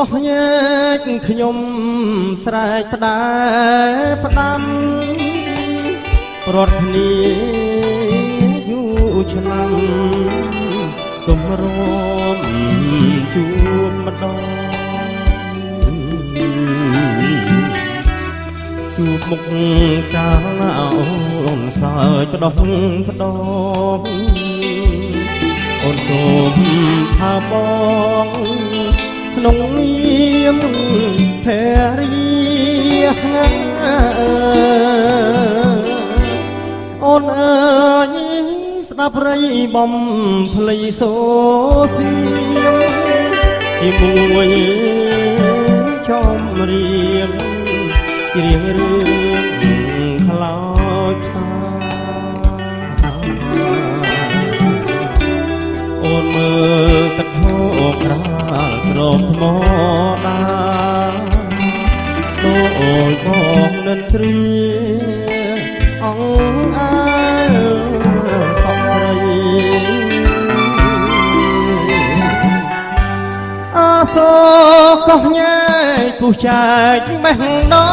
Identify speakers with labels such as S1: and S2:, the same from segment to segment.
S1: កោះញែកខ្ញុំស្រែកផ្ដែផ្ដាំប្រត់គ្នាយូរឆ្នាំទុំរមជួបម្ដងជួបមុខកាលណាអូនសើចផ្ដោះផ្ដោអូនសូមផាបងក្នុងនាមភរិយាអូនអើយស្ដាប់រៃបំភ្លៃសូសៀជាមួយចំរៀងច្រៀងរឿងខ្លោចផ្សាអូនមើលទឹកហូរក្រាលក្រមថ្មដាដូចបងនិនទ្រាអង្អើសំស្រីអសូរកោះញែកពុះចែកបេះដូ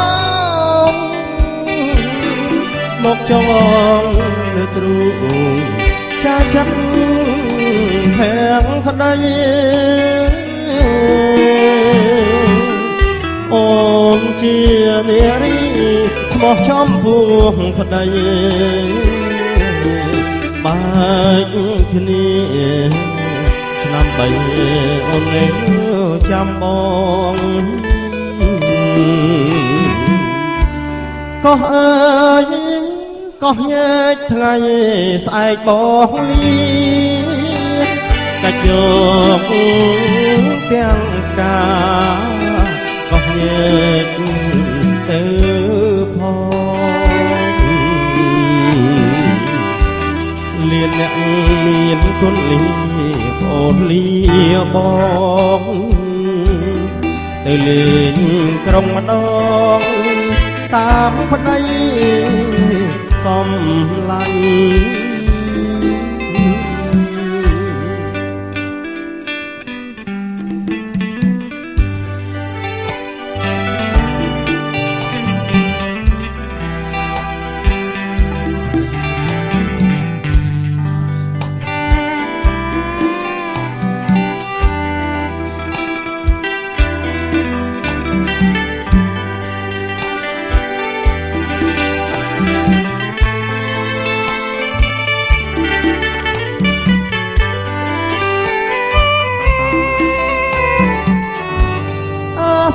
S1: ងមកចងលើទ្រូងចាចិត្តភាំងក្ដីអូនជានារីស្មោះចំពោះប្ដីបែកគ្នាឆ្នាំ3អូននៅចាំបងកោះអើយកោះញែកថ្ងៃស្អែកបងលីកាច់យកទាំងកាកោះញែកទៅផងលៀនអ្នកមានគុណលីអូនលីបងទៅលេងក្រុងម្ដងតាមប្ដីសំឡាញ់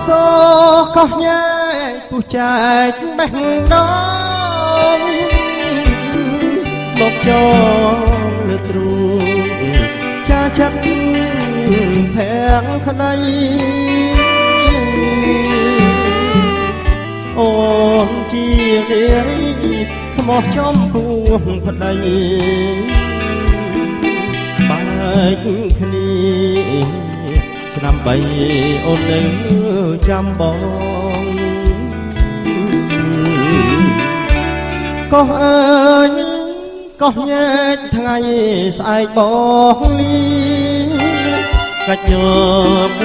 S1: សូកោះញែកពុះចែកបេះដូងមកចងលើទ្រូងចាចិត្តភាំងក្ដីអូនជានារីស្មោះចំពោះប្ដីបែកគ្នាឆ្នាំ3អូននៅចាំបងកោះអើយកោះញែកថ្ងៃស្អែកបងលីកាច់យក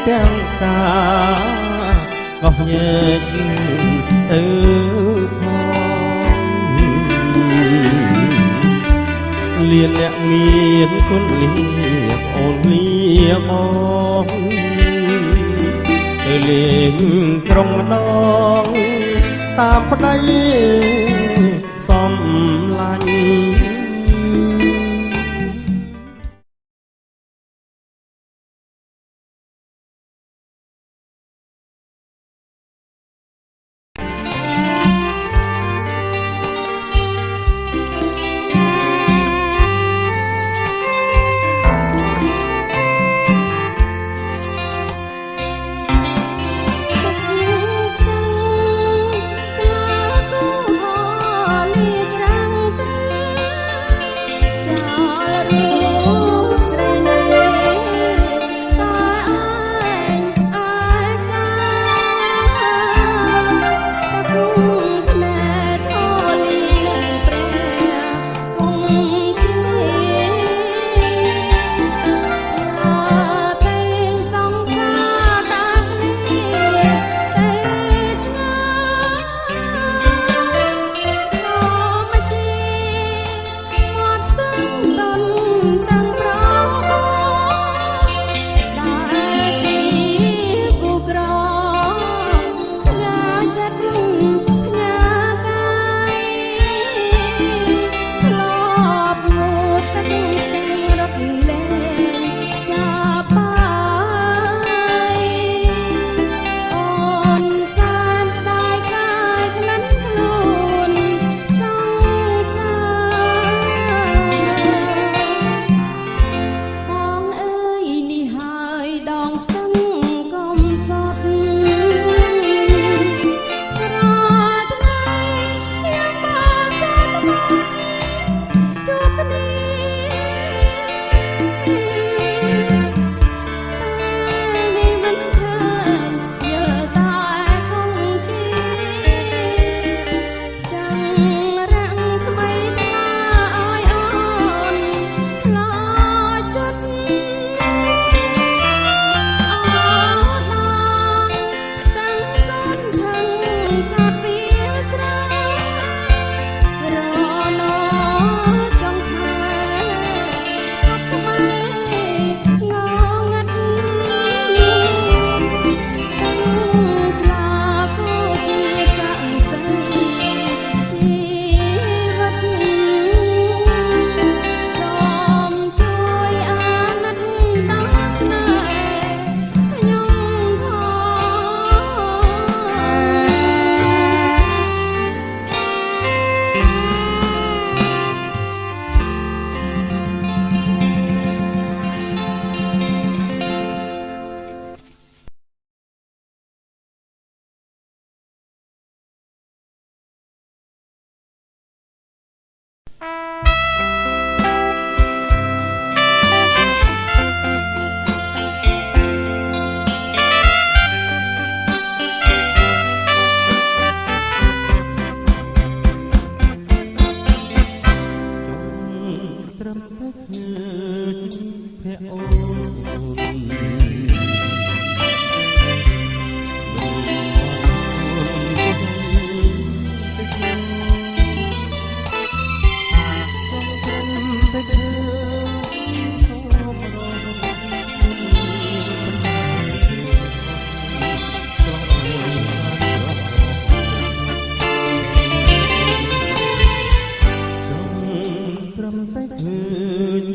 S1: ទាំងកាកោះញែកទៅផងលៀនអ្នកមានគុណលៀបអូនលៀបបងទៅលេងក្រុងម្ដងតាមប្ដីសំឡាញ់
S2: ស្លាគូហលាច្រាំងទៅ
S1: តែឃើញភ័ក្រអូន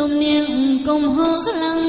S2: มเนียงกลมหอกลัง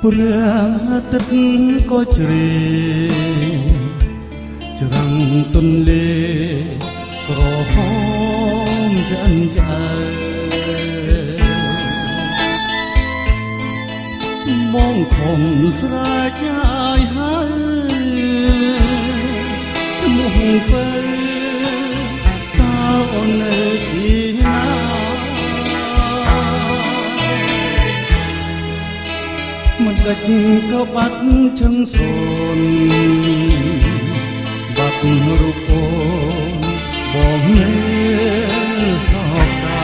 S1: ព្រាងអាទិត្យក៏ជ្រេច្រាំងទន្លេក្រហមចាន់ឆ្អើបងខំស្រែកហើយហើយឈ្មោះពេលតើអូននៅទីណាមិនដេចក៏បាត់ឈឹងសូនបាត់រូបអូនបងនៅសោកតា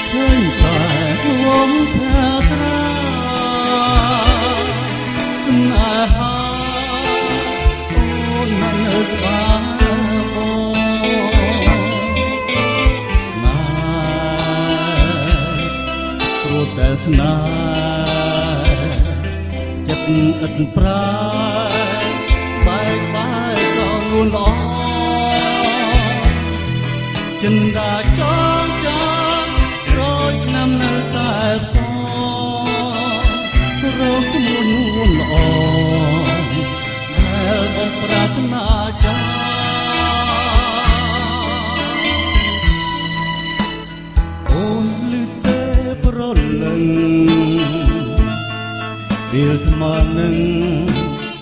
S1: ឃើញតែវងផ្កាត្រាស្នេហាអូននៅក្បែរអូតែស្នេហ៍ចិត្តឥតប្រែបែកបែកក៏លួនល្អចិនដាចងចាំរយឆ្នាំនៅតែសរោគជំនួននួនល្អដែលបងប្រាថ្នាចាពេលថ្មនឹង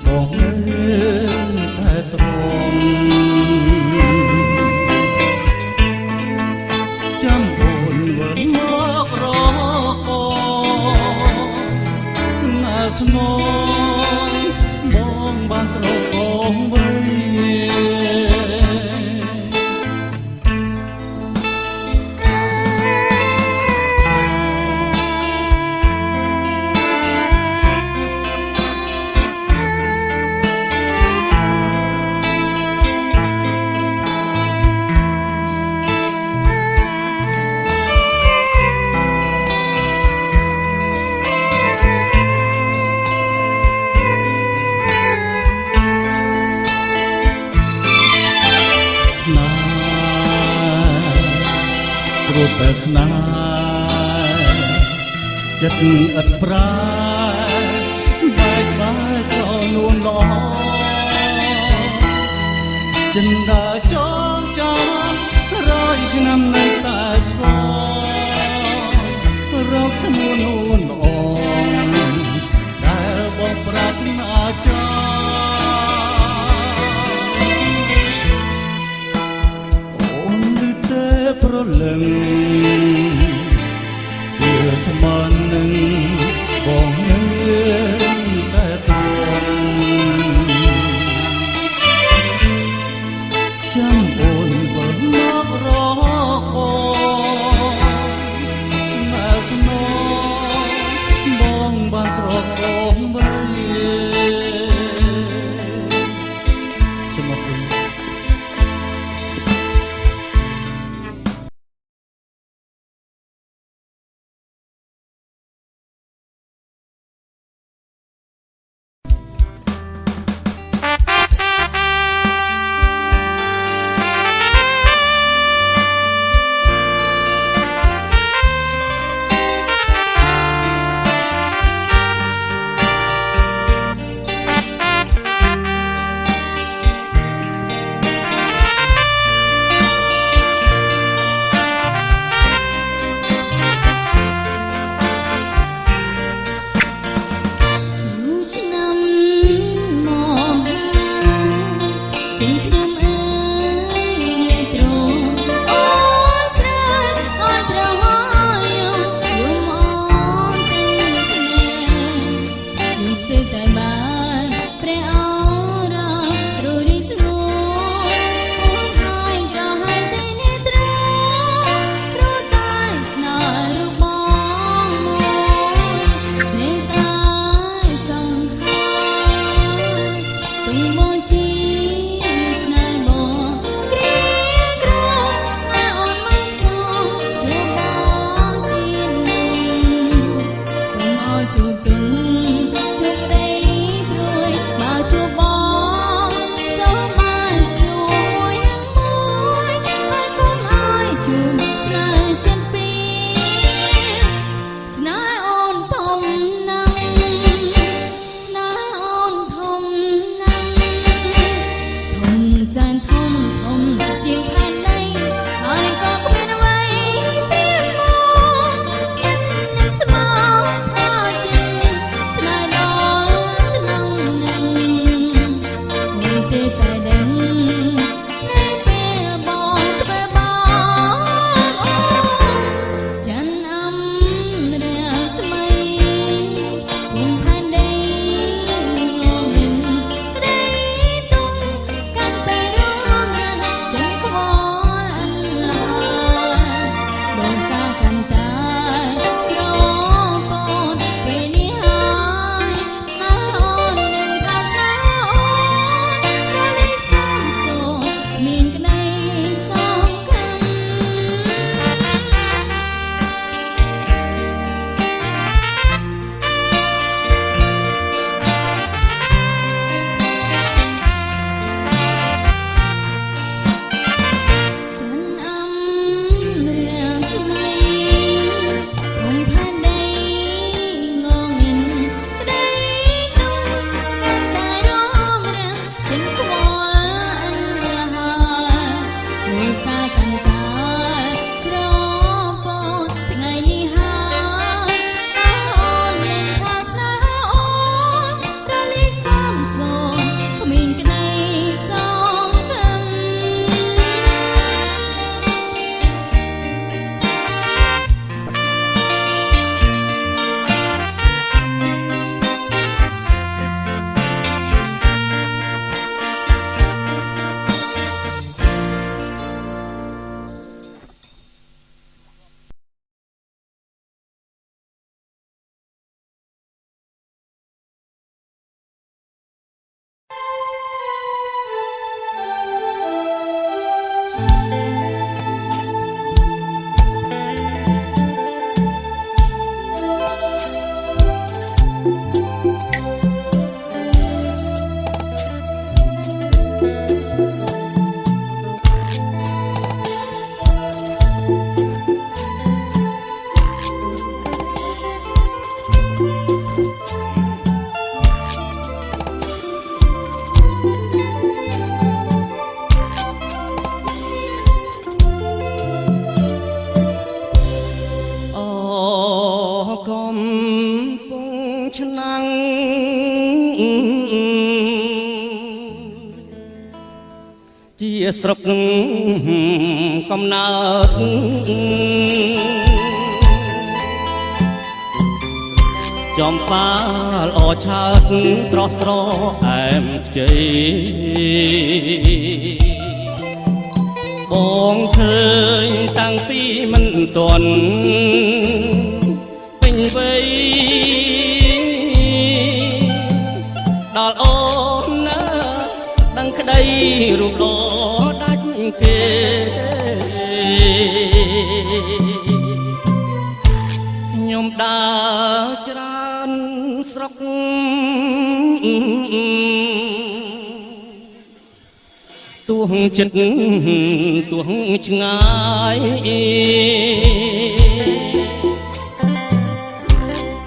S1: បងនៅតែទ្រាំចាំអូនវិលមករកស្នេហ៍ស្មោះបងបានត្រកបងវិញព្រោះតែស្នេហ៍ចិត្តឥតប្រែបែកបែកក៏លួនល្អចិនដាចងចាំរយឆ្នាំនៅតែសរោគឈ្មោះនួនល្អដែលបងប្រាថ្នាចា
S2: ចេញខ្ញុំអើយលេត្រអូស្រាអត់ប្រហោយយំអូនទីគ្នាយំស្ទើរតែបានព្រះអរររីស្ងួនអូនហើយក៏ហើយតែនេះត្រព្រោះតែស្នេហ៍របស់មួយនេះតែសង្ខារទុំមកជាស្នេហ៍មកគ្រាក្រតែអូនមិនសមជួបបងជានឹងទុំមកជួបទុំជួបក្ដីព្រួយមកជួបបងសូមបានជួយយ៉ាងមួយហើយកុំឲ្យជួបស្នេហ៍ចិត្តពីរស្នេហ៍អូនធំណាស់ស្នេហ៍អូនធំណាស់ធំសែនធំជាងផែនដីហើយក៏គ្មានអ្វីមានមកនឹងស្មោះថាជាស្នេហ៍ដល់នឹងមានទេតែដឹងនៅពេលបងក្បែរបងអូច័ន្ទអំរាស្មីគុំផែនដីងងក្ដីទុំកាន់តែរមរំចិនខ្វល់អន្លាដងកាកាន់តែស្រពនពេលនេះហើយអូននឹងថាស្នេហ៍អូនក៏លេសសំសូមានក្ដីសង្ឃឹម ច័ន្ទអំរាស្មីធំផែនដីងងឹងក្ដីទុំកាន់តែរមរំចិនខ្វល់អន្លានៅកាកាន់តែស្រពនថ្ងៃនេះហើយអូនមានថាស្នេហ៍អូនរលីសំសូនគ្មានក្ដីសង្ឃឹម
S1: កំពុងឆ្នាំងជាស្រុកកំណើតចំបាល្អឆើតស្រស់ស្រអែមខ្ចីបងឃើញតាំងពីមិនទាន់ពេញវ័យដល់អូនណាដឹងក្តីរូបល្អដាច់គេខ្ញុំដើរច្រើនស្រុកទោះចិត្តទោះឆ្ងាយ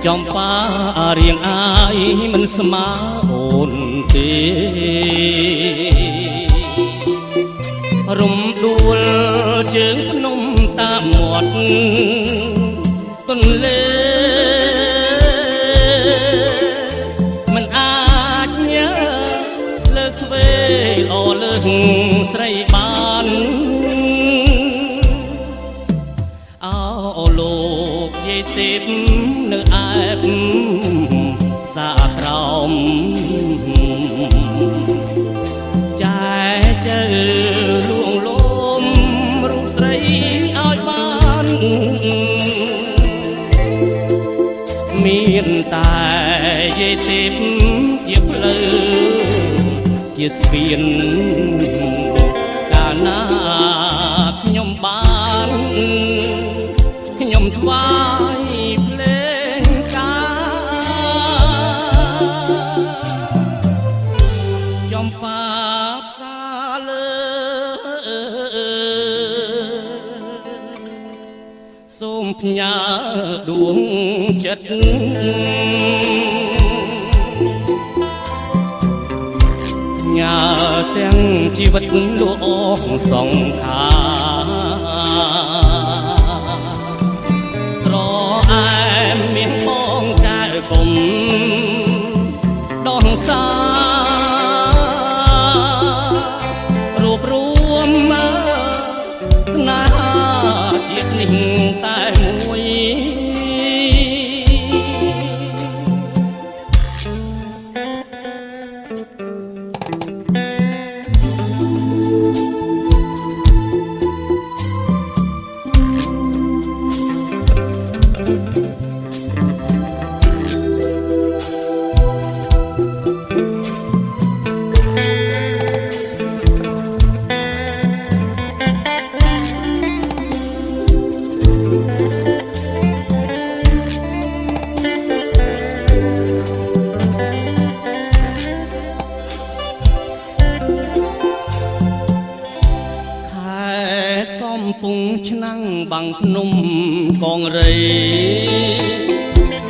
S1: ចំបារៀងអាយមិនស្មើអូនទេរំដួលជើងភ្នំតាមមាត់ទន្លេ មិនអាចញើលើកទ្វេល្អលើ
S3: កស្រីបានអោលោកយាយទេពនៅអែបសាក្រោមចែជើលួងលោមរូបស្រីឲ្យបានមានតែយាយទេពជាភ្លើជាស្ពានកាលណាខ្ញុំបានខ្ញុំថ្វាយភ្លេងការចំបាផ្សាលើសូមផ្ញើដួងចិត្តញ៉ាទាំងជីវិតលោកអងសងខាត្រអែមមានបងកែគុំដងសារួបរួមស្នេហាជាតិនេះតែមួយកំពុងឆ្នាំងបាំងភ្នំកងរៃ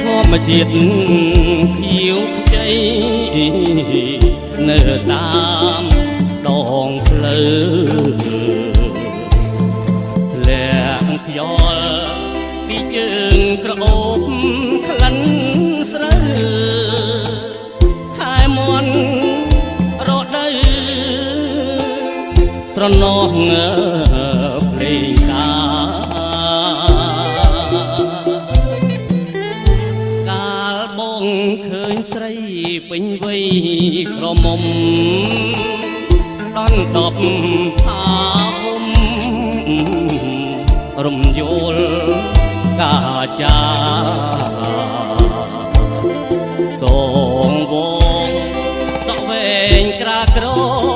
S3: ធម្មជាតិខៀវខ្ចីនៅតាមដងផ្លូវធ្លាក់ខ្យល់ពីជើងក្រអូបក្លិនស្រូវខែមន់រដូវស្រណោះភ្លេងកាលបងឃើញស្រីពេញវ័យក្រមុំដនដប់ផាអុំរំយល់កាចាតងវងសក់វែងក្រាក្រ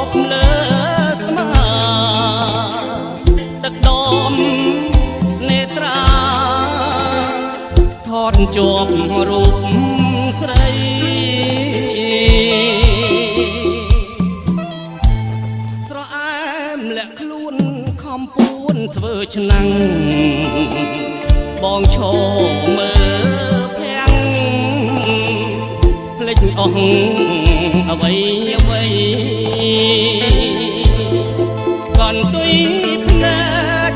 S3: បលើស្មាទឹកដមនេត្រាថតជាប់រូបស្រីស្រអែមលាក់ខ្លួនខំពួនធ្វើឆ្នាំងបងឈរមើលភាំងភ្លេចអស់អ្វីអ្វីកនទុយភ្នែក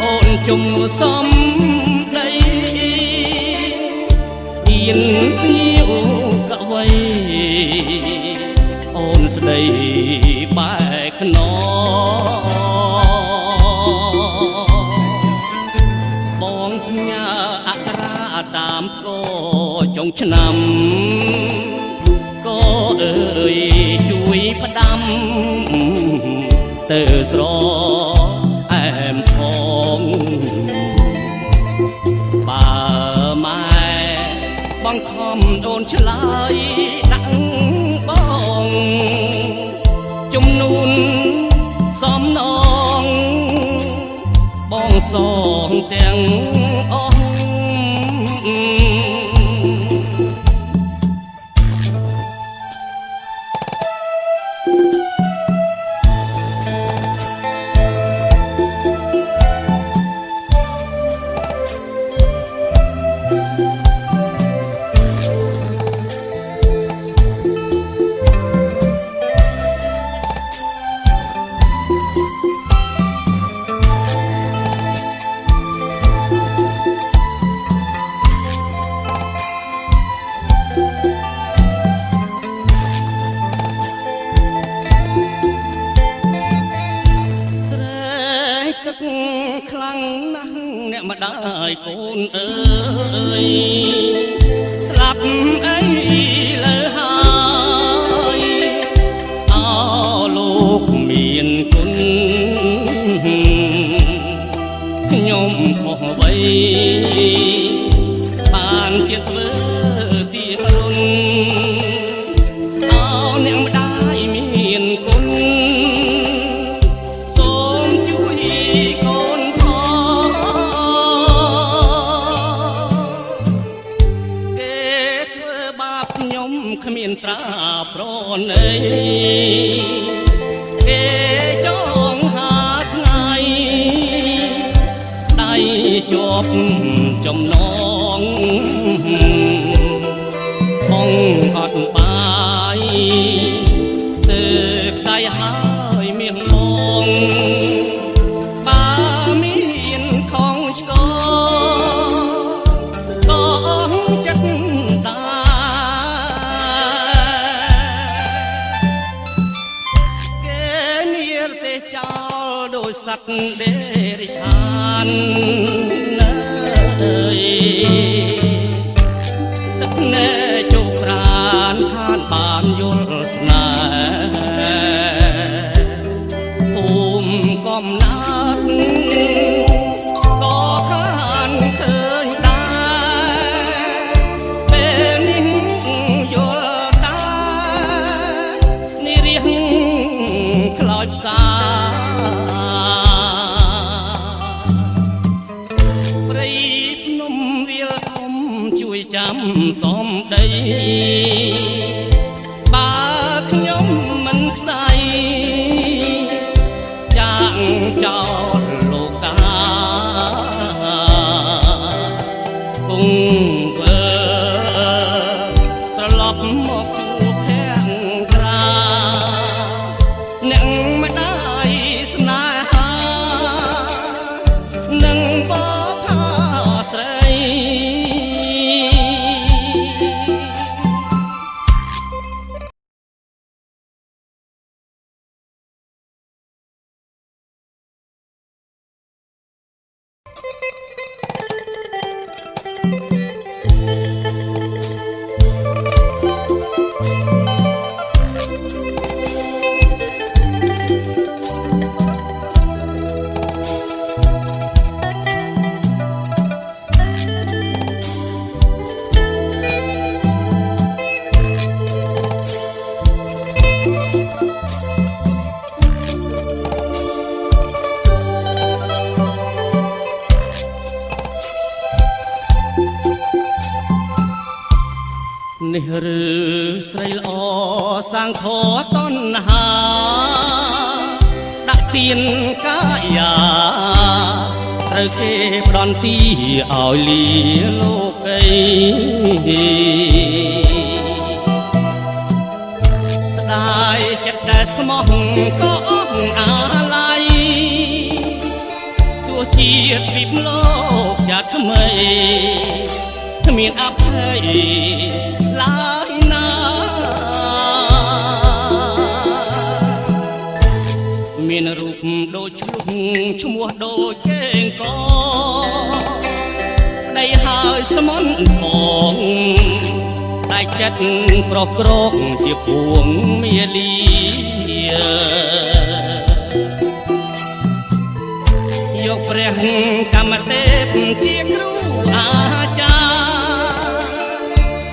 S3: អូនជុំសំដីអៀនភ្ញៀវកវៃអូនស្ដីបែកខ្នបងផ្ញើអក្សរាតាមគោចុងឆ្នាំក៏អើយជួយផ្ដាំទៅស្រអែមផងបើម៉ែបងខំដូនឆ្លើយដាក់បងជំនូនសំណងបងសងទាំងអស់ លាំងណាស់អ្នកម្ដាយកូនអើយស្លាប់អីលើហើយអោលោកមានគុណខ្ញុំខុសអ្វីបានជាធ្វើទីរុនអោអ្នកម្ដាយមានគុណសូមជួយកូនផងគេធ្វើបាបខ្ញុំគ្មានត្រាប្រណីគេចងហាថ្ងៃដៃជាប់ចំណងបងអត់បាយទៅខ្សែហើយមាសងបើមានខំឆ្កក៏អស់ចិត្តដែរគេនារទេចោលដោយសត្វដេរិឆានទឹកណែជោគប្រានខានបានយល់ស្នេហ៍ភូមិកំណាត់ក៏ខានឃើញដែរពេលនេះយល់ដែរនេះរៀងខ្លោចផ្សាជួយចាំសំដីបើខ្ញុំមិនខ្សែចាងចោលលោកកាគង់វើត្រឡប់មកជួបភក្រាអ្នកម្ដាយស្នេហានឹងបបផាស្រីនេះឬស្រីល្អសាងខតណ្ហាដាក់ទៀនកាយាត្រូវគេផ្ដន់ទីឲ្យលាលោកីស្ដាយចិត្តដែលស្មោះក៏អស់អាឡ័យទោះជាទ្វីបលោកចាត់ថ្មីគ្មានអភ័យឡើយណាមានរូបដូចឆ្លុះឈ្មោះដូចកេងកដៃហើយស្មន់ផងដៃចិត្តប្រក្រកជាពួងមាលាយកព្រះកម្មទេពជាគ្រូអាចារ្យ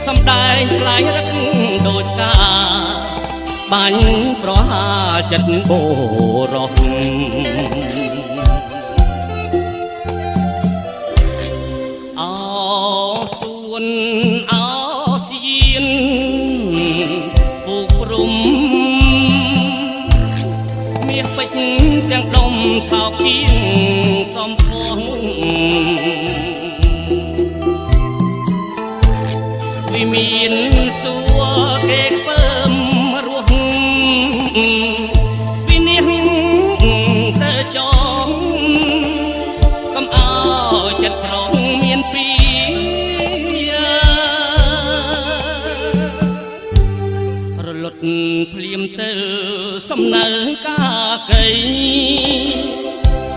S3: សំដែងថ្លៃរឹកដូចកាបាញ់ប្រហាចិត្តបរោះអោសួនអោសៀនពូព្រំមាសពេជ្រទាំងដុំថោកជាងសំផងវិមានសួរគេពើមរស់វិនិច្ឆ័យទៅចងកំអោចិត្តត្រង់មានពីរលត់ភ្លាមទៅសំណើកាកៃ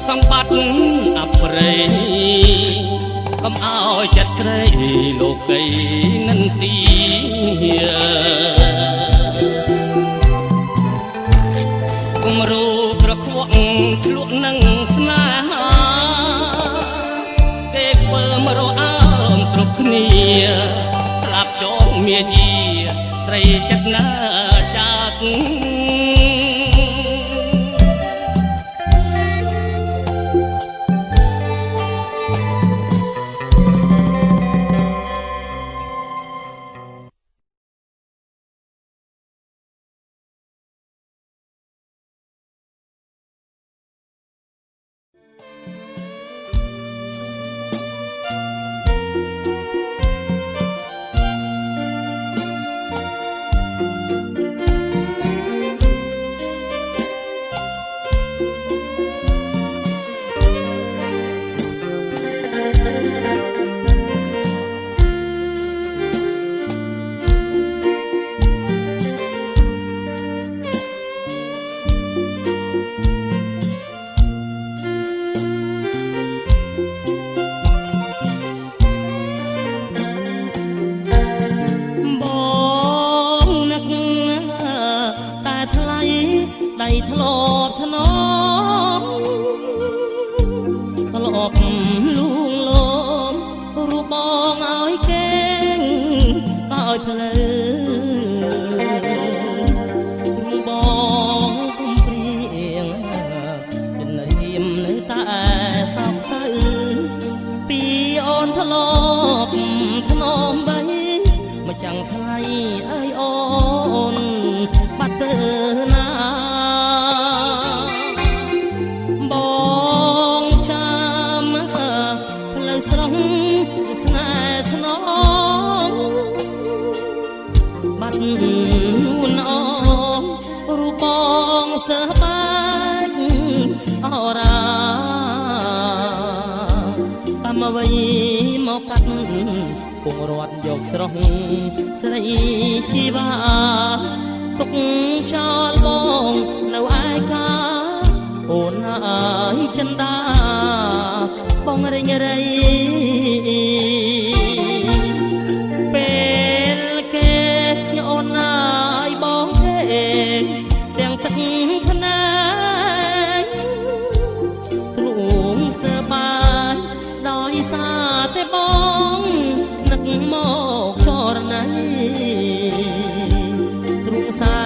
S3: ស សម្បត្តិអប្រិយកុំឲ្យចិត្តស្រីលោកីនិន្ទាគំរូប្រខ្វក់ធ្លក់នឹងស្នេហាគេពើមរអើមគ្រប់គ្នាស្លាប់ចោលមាយាត្រីចិត្តណាចាក់ដៃធ្លាប់ធ្នមធ្លាប់លួងលោមរូបបងឲ្យគេងក៏ឲ្យភ្លើរូបបងគុំព្រៀងចិនរៀមនៅតែសោកសៅពីអូនធ្លាប់ធ្នមបីមកចាំងថ្លៃអើយអូនបាត់ទៅណានួនអមរូបបងសើបាច់អរាតាមអ្វីមកកាត់ពងរត់យកស្រស់ស្រីជីវ៉ាទុកចោលបងនៅឯកាអូនអើយចិន្តាបងរញរៃទាំងទឹកភ្នែកទ្រូងស្ទើបានដោយសារតែបងនឹកមកចរណៃទ្រូងសែ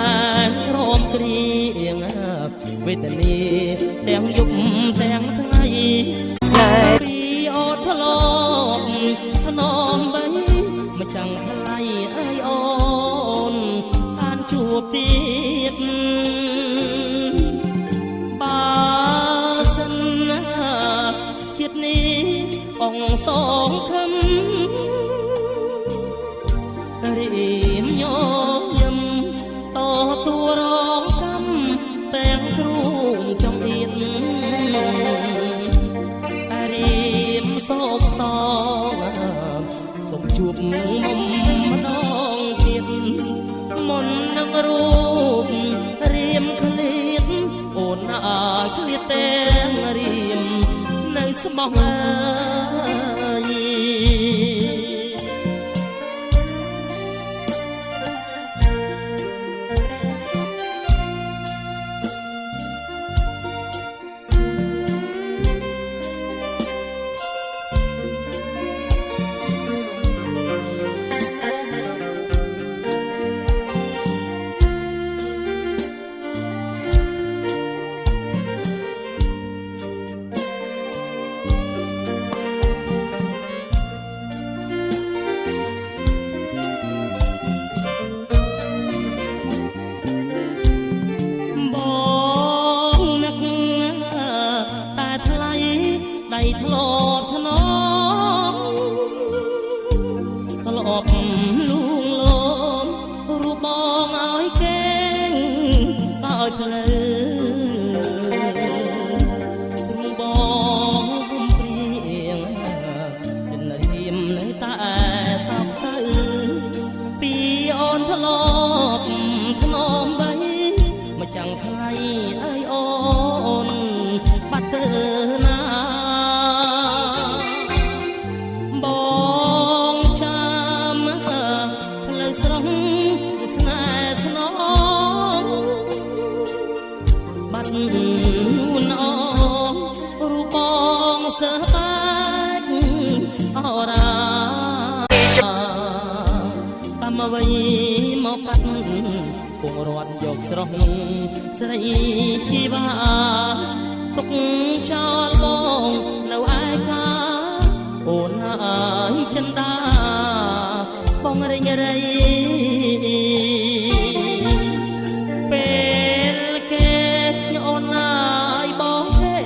S3: ងរំគ្រៀងវេទនាទាំងយប់ទាំងថ្ងៃពីអូនធ្លាប់ធ្នមបីមកចាំងថ្លៃអើយអូនបានជួបទៀតបើសិនណាជាតិនេះអងសងខំរៀមញញឹមតទួរងកម្មទាំងទ្រូងចង់អៀនរៀមសោកសងសុំជួបមុំម្ដងទៀតមុននឹងរូបរៀមឃ្លាតអូនអាចឃ្លាតទាំងរៀមនៅស្មោះអើយដៃធ្លាប់ធ្នមធ្លាប់លួងលោមរូបបងឲ្យគេងក៏ឲ្យភ្លើរូបបងគុំព្រៀងចិនរៀមនៅតែសោកសៅពីអូនធ្លាប់ធ្នមបីមកចាំងថ្លៃអើយអូនបាត់ទៅ នួនអងរូបបងស្ទើរបាច់អរាតាមអ្វីមកកាត់គង់រត់យកស្រស់ស្រីជីវាទុកចោលបងនៅឯកាអូនអើយចិនដាបងរញរៃពេលគេអូនអើយបងទេ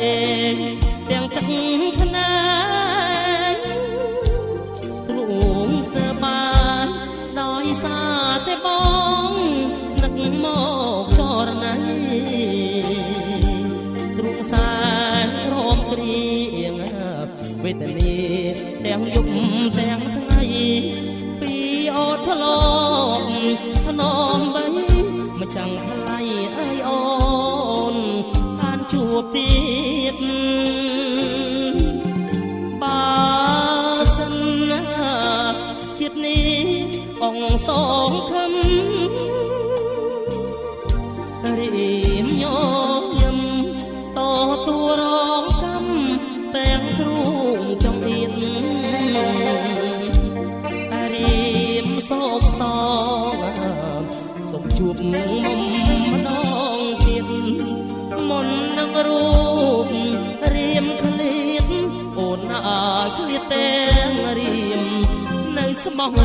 S3: ទាំងទឹកភ្នែកទ្រូងស្ទើរបានដោយសារតែបងនឹកមកចរណៃទ្រូងសែនរំគ្រៀងវេទនាទាំងយប់ទាំងថ្ងៃពីអូនធ្លាប់ធ្នមបីមិនចាំងថ្លៃអើយអូនបានជួបទៀតបើសិនណាជាតិនេះអងសងខំរៀមញញឹមតទួរងកម្មទាំងទ្រូងចង្អៀនតែរៀមសោកសងសុំជួបមុំម្ដងទៀតមុននឹងរូបរៀមឃ្លៀតអូនអើយឃ្លៀតទាំងរៀមនៅស្មោះ